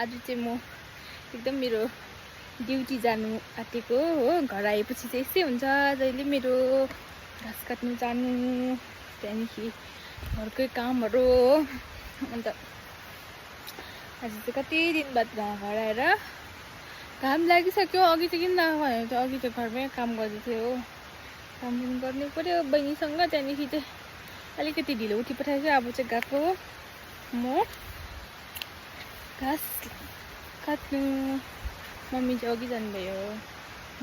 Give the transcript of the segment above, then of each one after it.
आज चाहिँ म एकदम मेरो ड्युटी जानु आँटेको हो। घर आएपछि चाहिँ यस्तै हुन्छ, जहिले मेरो घाँस काट्नु जानु, त्यहाँदेखि घरकै कामहरू हो। अन्त आज चाहिँ कति दिन बाद घर आएर घाम लागिसक्यो। अघि चाहिँ किन नआएको भनेर चाहिँ अघि चाहिँ घरमै काम गर्दै थियो हो। काम पनि गर्नु पऱ्यो बहिनीसँग। त्यहाँदेखि चाहिँ अलिकति ढिलो उठि पठाएछु। अब चाहिँ गएको म घाँस काट्नु। मम्मी चाहिँ अघि जानुभयो,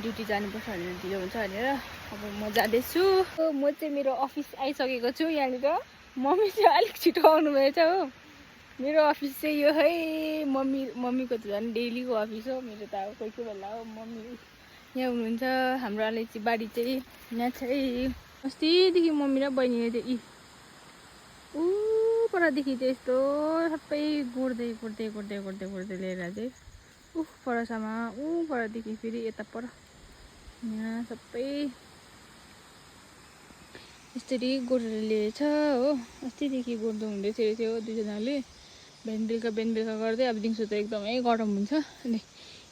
ड्युटी जानुपर्छ भनेर, ढिलो हुन्छ भनेर। अब म जाँदैछु। म चाहिँ मेरो अफिस आइसकेको छु। यहाँनिर मम्मी चाहिँ अलिक छिटो आउनुभएछ हो। मेरो अफिस चाहिँ यो है, मम्मीको त झन् डेलीको अफिस हो। मेरो त अब कोही कोही बेला हो। मम्मी यहाँ हुनुहुन्छ। हाम्रो अलैँची बारी चाहिँ यहाँ छ है। अस्तिदेखि मम्मी र बहिनीले चाहिँ परदेखि चाहिँ यस्तो सबै गोड्दै लिएर चाहिँ परसम्म परदेखि फेरि यता पर यहाँ सबै यसरी गोडेर लिएछ हो। अस्तिदेखि गोड्दो हुँदै थियो दुईजनाले, बिहान बेलुका गर्दै। अब दिउँसो त एकदमै गरम हुन्छ। अनि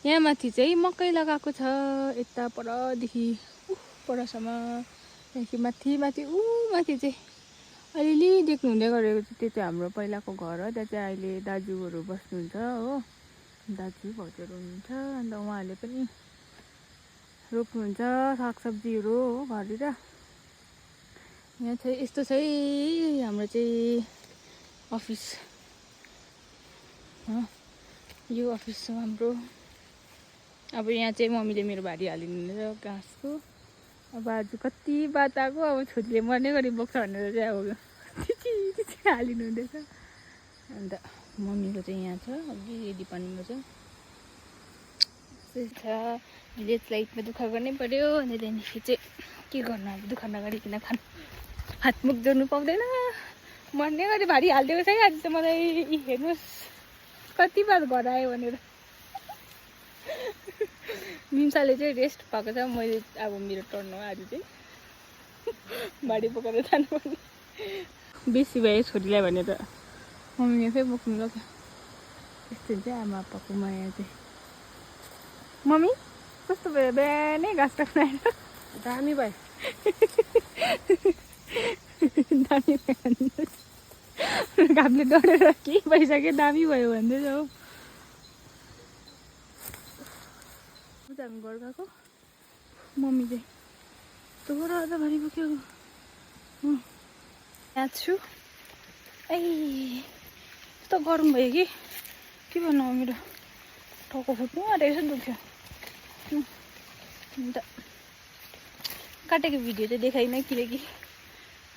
यहाँ माथि चाहिँ मकै लगाएको छ, यता परदेखि परसम्म। त्यहाँदेखि माथि चाहिँ अलिअलि देख्नु हुँदै गरेको छ। त्यो चाहिँ हाम्रो पहिलाको घर हो। त्यहाँ चाहिँ अहिले दाजुहरू बस्नुहुन्छ हो, दाजु भाउजूहरू हुनुहुन्छ। अन्त उहाँहरूले पनि रोप्नुहुन्छ सागसब्जीहरू हो घरतिर। यहाँ चाहिँ यस्तो छ है हाम्रो चाहिँ अफिस। यो अफिस हो हाम्रो। अब यहाँ चाहिँ मम्मीले मेरो भारी हालिदिनुहुन्छ घाँसको। अब आज कति बात आएको, अब छोरीले मर्ने गरी बोक्छ भनेर चाहिँ अब चिची हालिनु हुँदैछ। अन्त मम्मीको चाहिँ यहाँ छ, अघि रेडी पार्नुको छ। त्यस्तै छ, भिलेज लाइफमा दुःख गर्नै पर्यो। अनि त्यहाँदेखि चाहिँ के गर्नु, अब दुःख नगरिकन खानु, हातमुख जोड्नु पाउँदैन। मर्ने गरी भारी हालिदिएको छ है आज चाहिँ मलाई। हेर्नुहोस् कति बार घर आयो भनेर। मिम्साले चाहिँ रेस्ट पाएको छ। मैले अब मेरो टर्न हो आज चाहिँ भारी बोकेर जानुपर्ने। बेसी भयो छोरीलाई भनेर मम्मीले फेरि बोक्नु लाग्यो। यस्तो हुन्छ आमा आप्पाको माया चाहिँ। मम्मी कस्तो भयो बिहानै घाँस काट्नु आएर? दामी भयो। दामी भयो। घामले डढेर के भइसक्यो, दामी भयो भन्दैछ हो। हामी घर गएको, मम्मी चाहिँ तँबाट अझ भारी बोक्यो। यहाँ छु ए, यस्तो गरम भयो कि के भन्नु। मेरो टाउको फुट्नु आँटेको दुख्यो। अन्त काटेको भिडियो चाहिँ देखाइनँ, किनकि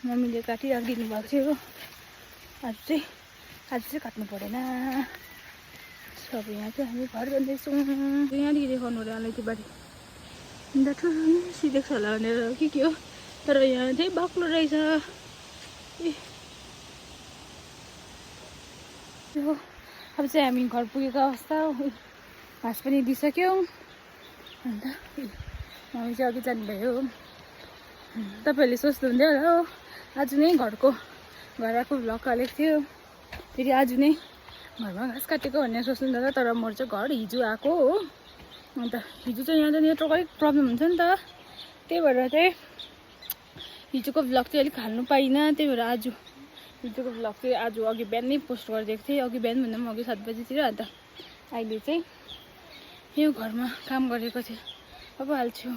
मम्मीले काटिराखिदिनु भएको थियो। आज चाहिँ काट्नु परेन। अब यहाँ चाहिँ हामी घर जाँदैछौँ। यहाँदेखि देखाउनु पऱ्यो अलैँची बारी। अन्त ठुलो सिधेको छ होला भनेर के हो, तर यहाँ चाहिँ बाक्लो रहेछ। अब चाहिँ हामी घर पुगेको अवस्था। घाँस पनि दिइसक्यो। अन्त मम्मी चाहिँ अघि जानुभयो। तपाईँहरूले सोच्नुहुन्थ्यो होला हो, आज नै घर आएको भ्लग हालेको थियो, फेरि आज नै घरमा घाँस काटेको भनेर सोच्नु होला। तर म चाहिँ घर हिजो आएको हो। अन्त हिजो चाहिँ यहाँ चाहिँ नेटवर्क अलिक प्रब्लम हुन्छ नि त, त्यही भएर चाहिँ हिजोको भ्लग चाहिँ अलिक हाल्नु पाइनँ। त्यही भएर आज हिजोको भ्लग चाहिँ आज अघि बिहान नै पोस्ट गरिदिएको थिएँ। अघि बिहान भन्दा पनि अघि 7 बजीतिर। अन्त अहिले चाहिँ यो घरमा काम गरेको थिएँ, अब हाल्छु।